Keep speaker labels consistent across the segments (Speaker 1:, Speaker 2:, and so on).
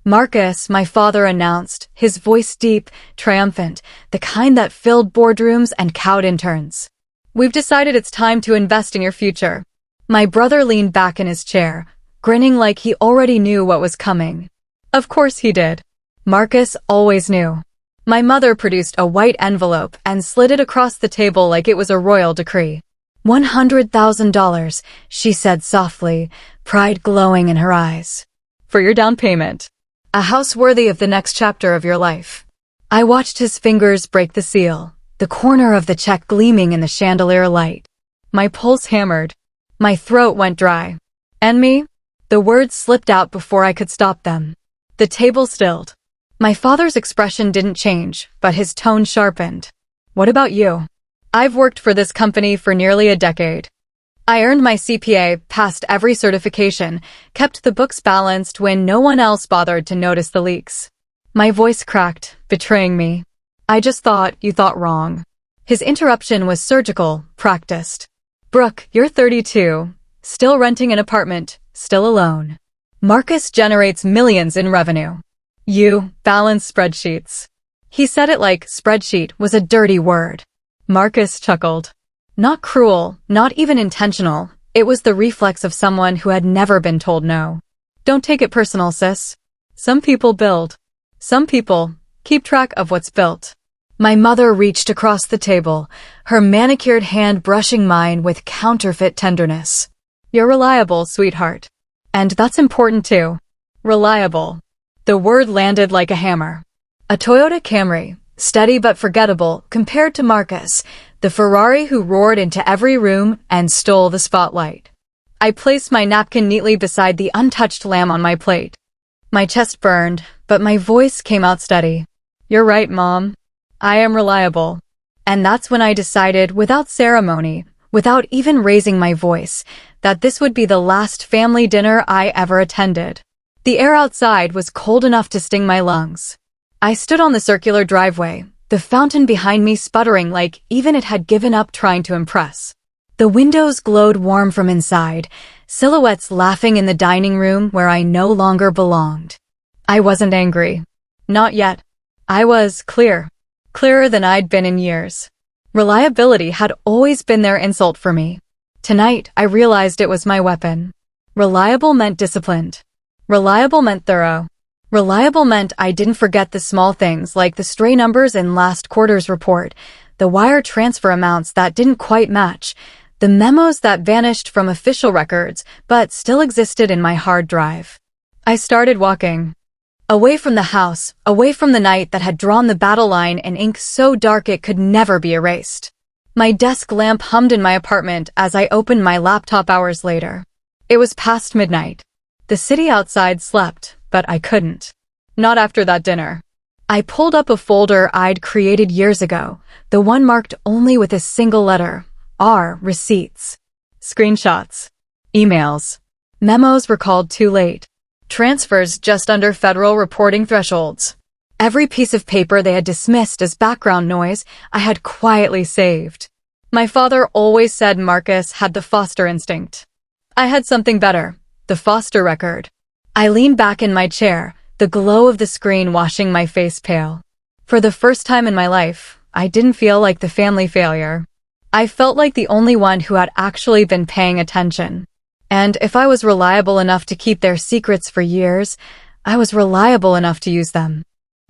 Speaker 1: Marcus, my father announced, his voice deep, triumphant, the kind that filled boardrooms and cowed interns. We've decided it's time to invest in your future. My brother leaned back in his chair, grinning like he already knew what was coming. Of course he did. Marcus always knew. My mother produced a white envelope and slid it across the table like it was a royal decree. $100,000, she said softly, pride glowing in her eyes. For your down payment. A house worthy of the next chapter of your life. I watched his fingers break the seal, the corner of the check gleaming in the chandelier light. My pulse hammered. My throat went dry. And me? The words slipped out before I could stop them. The table stilled. My father's expression didn't change, but his tone sharpened. What about you? I've worked for this company for nearly a decade. I earned my CPA, passed every certification, kept the books balanced when no one else bothered to notice the leaks. My voice cracked, betraying me. I just thought you thought wrong. His interruption was surgical, practiced. Brooke, you're 32, still renting an apartment, still alone. Marcus generates millions in revenue. You balance spreadsheets. He said it like spreadsheet was a dirty word. Marcus chuckled. Not cruel, not even intentional. It was the reflex of someone who had never been told no. Don't take it personal, sis. Some people build. Some people keep track of what's built. My mother reached across the table, her manicured hand brushing mine with counterfeit tenderness. You're reliable, sweetheart. And that's important too. Reliable. The word landed like a hammer. A Toyota Camry, steady but forgettable, compared to Marcus, the Ferrari who roared into every room and stole the spotlight. I placed my napkin neatly beside the untouched lamb on my plate. My chest burned, but my voice came out steady. You're right, Mom. I am reliable. And that's when I decided, without ceremony, without even raising my voice, that this would be the last family dinner I ever attended. The air outside was cold enough to sting my lungs. I stood on the circular driveway, the fountain behind me sputtering like even it had given up trying to impress. The windows glowed warm from inside, silhouettes laughing in the dining room where I no longer belonged. I wasn't angry. Not yet. I was clear. Clearer than I'd been in years. Reliability had always been their insult for me. Tonight, I realized it was my weapon. Reliable meant disciplined. Reliable meant thorough. Reliable meant I didn't forget the small things like the stray numbers in last quarter's report, the wire transfer amounts that didn't quite match, the memos that vanished from official records but still existed in my hard drive. I started walking. Away from the house, away from the night that had drawn the battle line in ink so dark it could never be erased. My desk lamp hummed in my apartment as I opened my laptop hours later. It was past midnight. The city outside slept, but I couldn't. Not after that dinner. I pulled up a folder I'd created years ago, the one marked only with a single letter, R, receipts. Screenshots. Emails. Memos recalled too late. Transfers just under federal reporting thresholds. Every piece of paper they had dismissed as background noise, I had quietly saved. My father always said Marcus had the foster instinct. I had something better, the foster record. I leaned back in my chair, the glow of the screen washing my face pale. For the first time in my life, I didn't feel like the family failure. I felt like the only one who had actually been paying attention. And if I was reliable enough to keep their secrets for years, I was reliable enough to use them.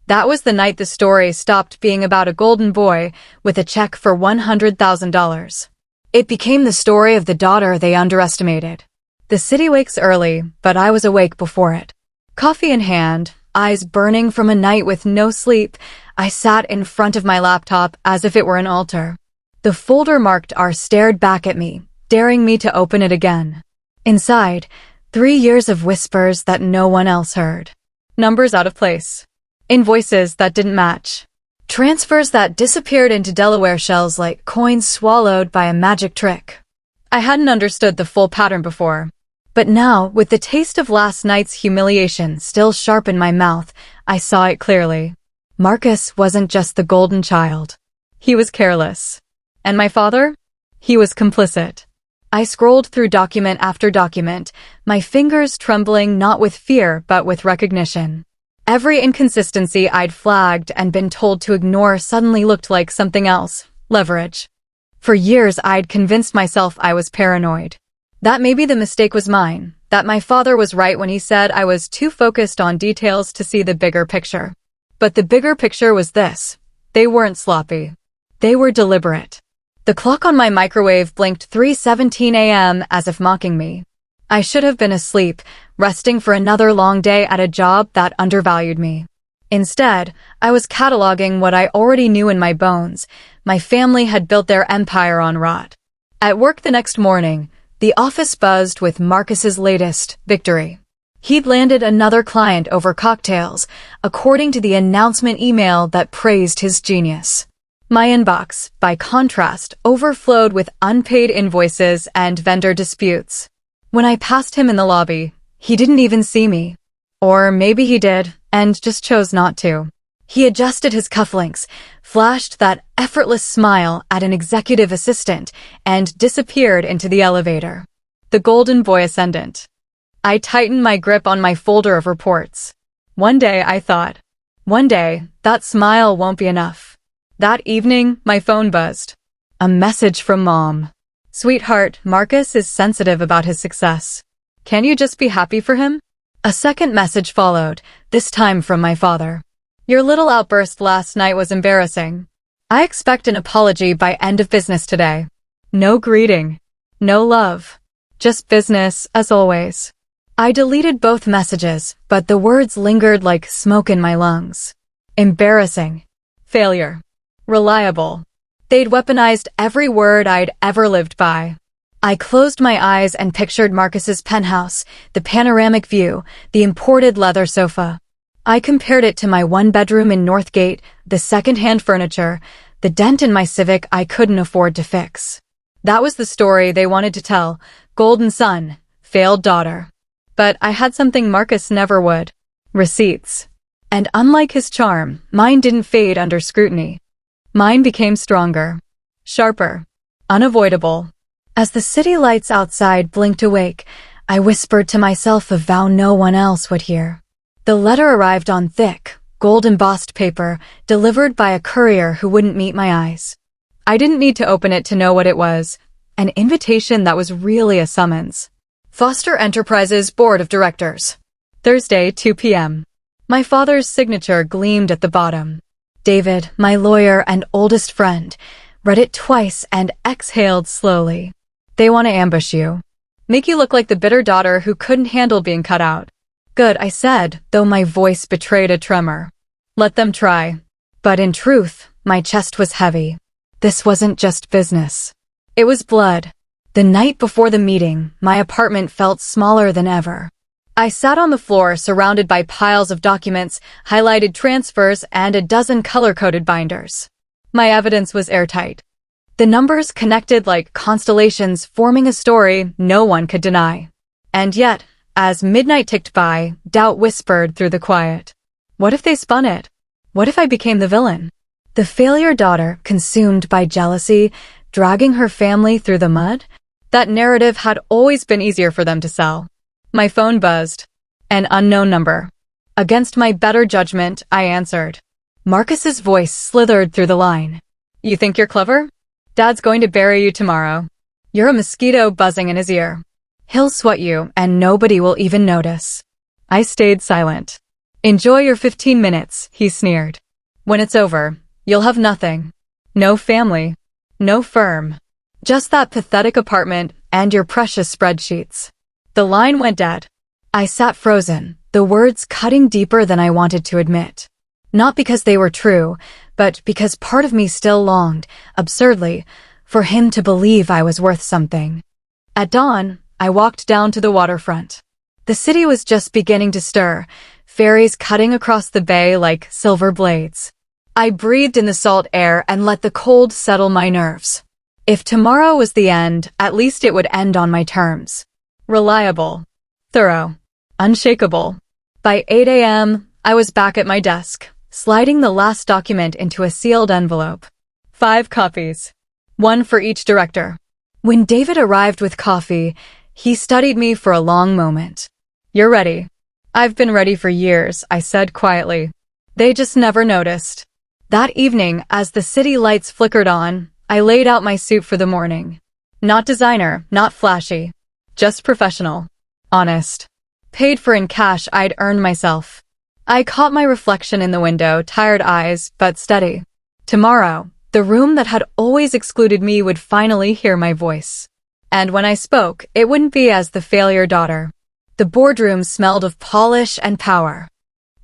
Speaker 1: That was the night the story stopped being about a golden boy with a check for $100,000. It became the story of the daughter they underestimated. The city wakes early, but I was awake before it. Coffee in hand, eyes burning from a night with no sleep, I sat in front of my laptop as if it were an altar. The folder marked R stared back at me, daring me to open it again. Inside, 3 years of whispers that no one else heard. Numbers out of place. Invoices that didn't match. Transfers that disappeared into Delaware shells like coins swallowed by a magic trick. I hadn't understood the full pattern before. But now, with the taste of last night's humiliation still sharp in my mouth, I saw it clearly. Marcus wasn't just the golden child. He was careless. And my father? He was complicit. I scrolled through document after document, my fingers trembling not with fear but with recognition. Every inconsistency I'd flagged and been told to ignore suddenly looked like something else. Leverage. For years, I'd convinced myself I was paranoid. That maybe the mistake was mine. That my father was right when he said I was too focused on details to see the bigger picture. But the bigger picture was this. They weren't sloppy. They were deliberate. The clock on my microwave blinked 3:17 a.m. as if mocking me. I should have been asleep, resting for another long day at a job that undervalued me. Instead, I was cataloging what I already knew in my bones. My family had built their empire on rot. At work the next morning, the office buzzed with Marcus's latest victory. He'd landed another client over cocktails, according to the announcement email that praised his genius. My inbox, by contrast, overflowed with unpaid invoices and vendor disputes. When I passed him in the lobby, he didn't even see me. Or maybe he did, and just chose not to. He adjusted his cufflinks, flashed that effortless smile at an executive assistant, and disappeared into the elevator. The golden boy ascendant. I tightened my grip on my folder of reports. One day, I thought. One day, that smile won't be enough. That evening, my phone buzzed. A message from Mom. Sweetheart, Marcus is sensitive about his success. Can you just be happy for him? A second message followed, this time from my father. Your little outburst last night was embarrassing. I expect an apology by end of business today. No greeting. No love. Just business, as always. I deleted both messages, but the words lingered like smoke in my lungs. Embarrassing. Failure. Reliable. They'd weaponized every word I'd ever lived by. I closed my eyes and pictured Marcus's penthouse, the panoramic view, the imported leather sofa. I compared it to my one-bedroom in Northgate, the second-hand furniture, the dent in my Civic I couldn't afford to fix. That was the story they wanted to tell. Golden son, failed daughter. But I had something Marcus never would. Receipts. And unlike his charm, mine didn't fade under scrutiny. Mine became stronger. Sharper. Unavoidable. As the city lights outside blinked awake, I whispered to myself a vow no one else would hear. The letter arrived on thick, gold-embossed paper, delivered by a courier who wouldn't meet my eyes. I didn't need to open it to know what it was. An invitation that was really a summons. Foster Enterprises Board of Directors. Thursday, 2 p.m. My father's signature gleamed at the bottom. David, my lawyer and oldest friend, read it twice and exhaled slowly. They want to ambush you. Make you look like the bitter daughter who couldn't handle being cut out. Good, I said, though my voice betrayed a tremor. Let them try. But in truth, my chest was heavy. This wasn't just business. It was blood. The night before the meeting, my apartment felt smaller than ever. I sat on the floor surrounded by piles of documents, highlighted transfers, and a dozen color-coded binders. My evidence was airtight. The numbers connected like constellations, forming a story no one could deny. And yet, as midnight ticked by, doubt whispered through the quiet. What if they spun it? What if I became the villain? The failure daughter, consumed by jealousy, dragging her family through the mud? That narrative had always been easier for them to sell. My phone buzzed. An unknown number. Against my better judgment, I answered. Marcus's voice slithered through the line. You think you're clever? Dad's going to bury you tomorrow. You're a mosquito buzzing in his ear. He'll swat you, and nobody will even notice. I stayed silent. Enjoy your 15 minutes, he sneered. When it's over, you'll have nothing. No family. No firm. Just that pathetic apartment and your precious spreadsheets. The line went dead. I sat frozen, the words cutting deeper than I wanted to admit. Not because they were true, but because part of me still longed, absurdly, for him to believe I was worth something. At dawn, I walked down to the waterfront. The city was just beginning to stir, ferries cutting across the bay like silver blades. I breathed in the salt air and let the cold settle my nerves. If tomorrow was the end, at least it would end on my terms. Reliable. Thorough. Unshakable. By 8 a.m., I was back at my desk, sliding the last document into a sealed envelope. 5 copies. 1 for each director. When David arrived with coffee, he studied me for a long moment. You're ready. I've been ready for years, I said quietly. They just never noticed. That evening, as the city lights flickered on, I laid out my suit for the morning. Not designer, not flashy. Just professional. Honest. Paid for in cash I'd earned myself. I caught my reflection in the window, tired eyes, but steady. Tomorrow, the room that had always excluded me would finally hear my voice. And when I spoke, it wouldn't be as the failure daughter. The boardroom smelled of polish and power.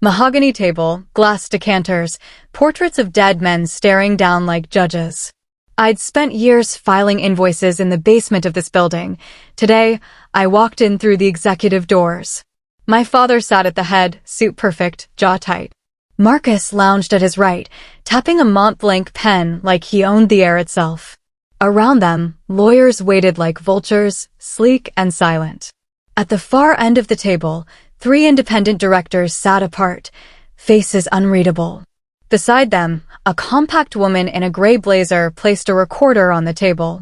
Speaker 1: Mahogany table, glass decanters, portraits of dead men staring down like judges. I'd spent years filing invoices in the basement of this building. Today, I walked in through the executive doors. My father sat at the head, suit perfect, jaw tight. Marcus lounged at his right, tapping a Montblanc pen like he owned the air itself. Around them, lawyers waited like vultures, sleek and silent. At the far end of the table, 3 independent directors sat apart, faces unreadable. Beside them, a compact woman in a gray blazer placed a recorder on the table.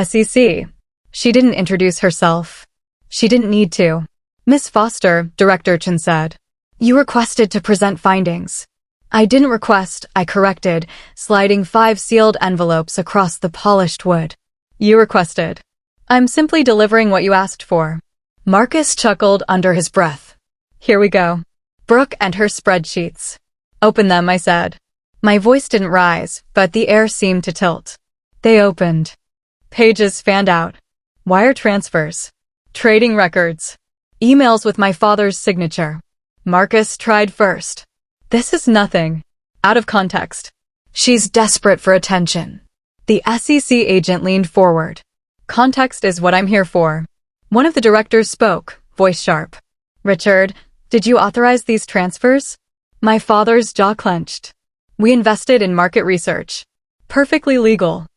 Speaker 1: SEC. She didn't introduce herself. She didn't need to. Miss Foster, Director Chen said. You requested to present findings. I didn't request, I corrected, sliding 5 sealed envelopes across the polished wood. You requested. I'm simply delivering what you asked for. Marcus chuckled under his breath. Here we go. Brooke and her spreadsheets. Open them, I said. My voice didn't rise, but the air seemed to tilt. They opened. Pages fanned out. Wire transfers. Trading records. Emails with my father's signature. Marcus tried first. This is nothing. Out of context. She's desperate for attention. The SEC agent leaned forward. Context is what I'm here for. One of the directors spoke, voice sharp. Richard, did you authorize these transfers? My father's jaw clenched. We invested in market research. Perfectly legal.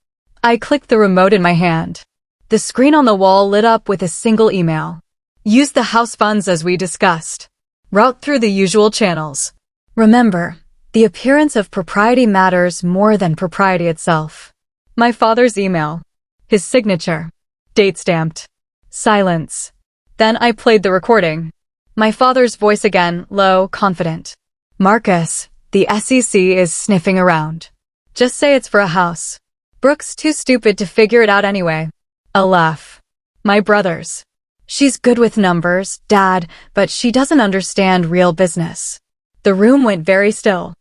Speaker 1: I clicked the remote in my hand. The screen on the wall lit up with a single email. Use the house funds as we discussed. Route through the usual channels. Remember, the appearance of propriety matters more than propriety itself. My father's email. His signature. Date stamped. Silence. Then I played the recording. My father's voice again, low, confident. Marcus, the SEC is sniffing around. Just say it's for a house. Brooke's too stupid to figure it out anyway. A laugh. My brothers. She's good with numbers, Dad, but she doesn't understand real business. The room went very still.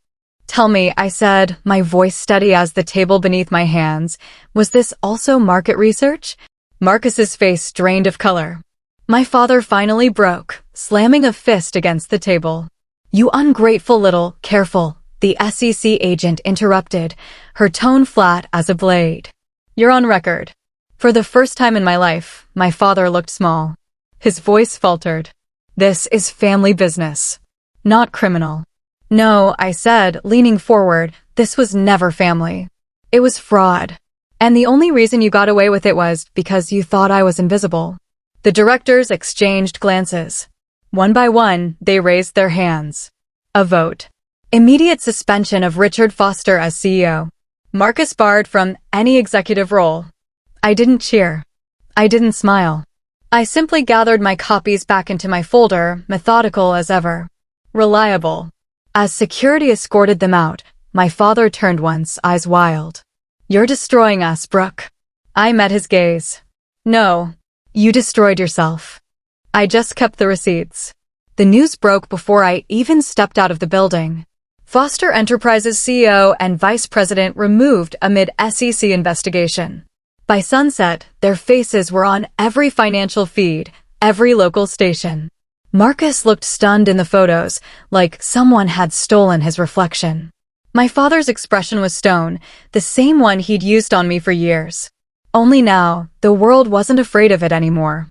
Speaker 1: Tell me, I said, my voice steady as the table beneath my hands, was this also market research? Marcus's face drained of color. My father finally broke, slamming a fist against the table. You ungrateful little, careful, the SEC agent interrupted, her tone flat as a blade. You're on record. For the first time in my life, my father looked small. His voice faltered. This is family business. Not criminal. No, I said, leaning forward, this was never family. It was fraud. And the only reason you got away with it was because you thought I was invisible. The directors exchanged glances. One by one, they raised their hands. A vote. Immediate suspension of Richard Foster as CEO. Marcus barred from any executive role. I didn't cheer. I didn't smile. I simply gathered my copies back into my folder, methodical as ever. Reliable. As security escorted them out, my father turned once, eyes wild. You're destroying us, Brooke. I met his gaze. No, you destroyed yourself. I just kept the receipts. The news broke before I even stepped out of the building. Foster Enterprises CEO and Vice President removed amid SEC investigation. By sunset, their faces were on every financial feed, every local station. Marcus looked stunned in the photos, like someone had stolen his reflection. My father's expression was stone, the same one he'd used on me for years. Only now, the world wasn't afraid of it anymore.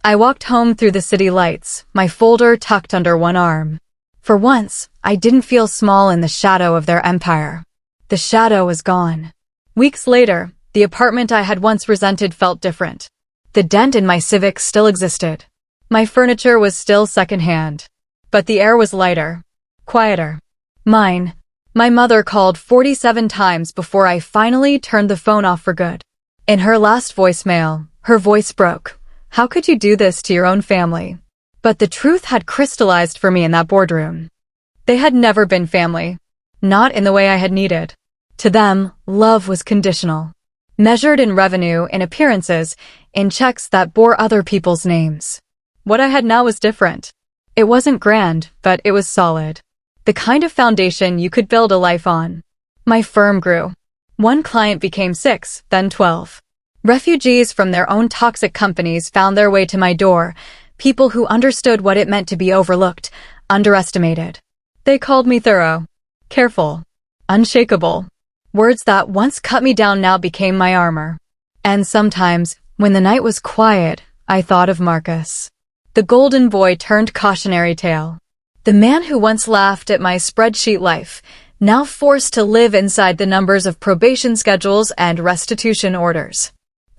Speaker 1: I walked home through the city lights, my folder tucked under one arm. For once, I didn't feel small in the shadow of their empire. The shadow was gone. Weeks later, the apartment I had once resented felt different. The dent in my Civic still existed. My furniture was still secondhand. But the air was lighter. Quieter. Mine. My mother called 47 times before I finally turned the phone off for good. In her last voicemail, her voice broke. How could you do this to your own family? But the truth had crystallized for me in that boardroom. They had never been family. Not in the way I had needed. To them, love was conditional. Measured in revenue, in appearances, in checks that bore other people's names. What I had now was different. It wasn't grand, but it was solid. The kind of foundation you could build a life on. My firm grew. One client became 6, then 12. Refugees from their own toxic companies found their way to my door, people who understood what it meant to be overlooked, underestimated. They called me thorough, careful, unshakable. Words that once cut me down now became my armor. And sometimes, when the night was quiet, I thought of Marcus. The golden boy turned cautionary tale. The man who once laughed at my spreadsheet life, now forced to live inside the numbers of probation schedules and restitution orders.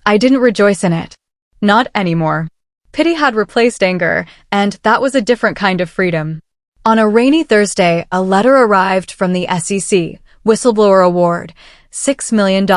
Speaker 1: I didn't rejoice in it. Not anymore. Pity had replaced anger, and that was a different kind of freedom. On a rainy Thursday, a letter arrived from the SEC, Whistleblower Award, $6 million.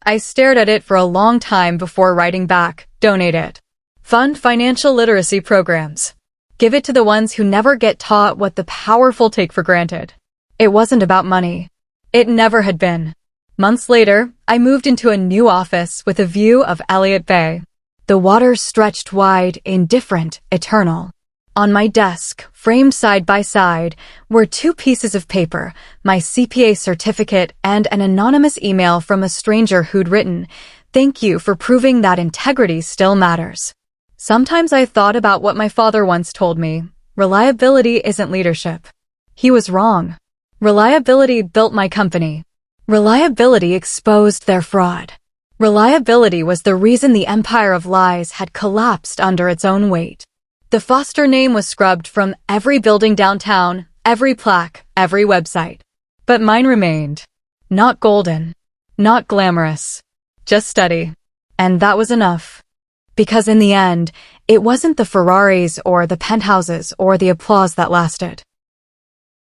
Speaker 1: I stared at it for a long time before writing back, donate it. Fund financial literacy programs. Give it to the ones who never get taught what the powerful take for granted. It wasn't about money. It never had been. Months later, I moved into a new office with a view of Elliott Bay. The water stretched wide, indifferent, eternal. On my desk, framed side by side, were 2 pieces of paper, my CPA certificate and an anonymous email from a stranger who'd written, "Thank you for proving that integrity still matters." Sometimes I thought about what my father once told me. Reliability isn't leadership. He was wrong. Reliability built my company. Reliability exposed their fraud. Reliability was the reason the empire of lies had collapsed under its own weight. The Foster name was scrubbed from every building downtown, every plaque, every website. But mine remained. Not golden. Not glamorous. Just steady. And that was enough. Because in the end, it wasn't the Ferraris or the penthouses or the applause that lasted.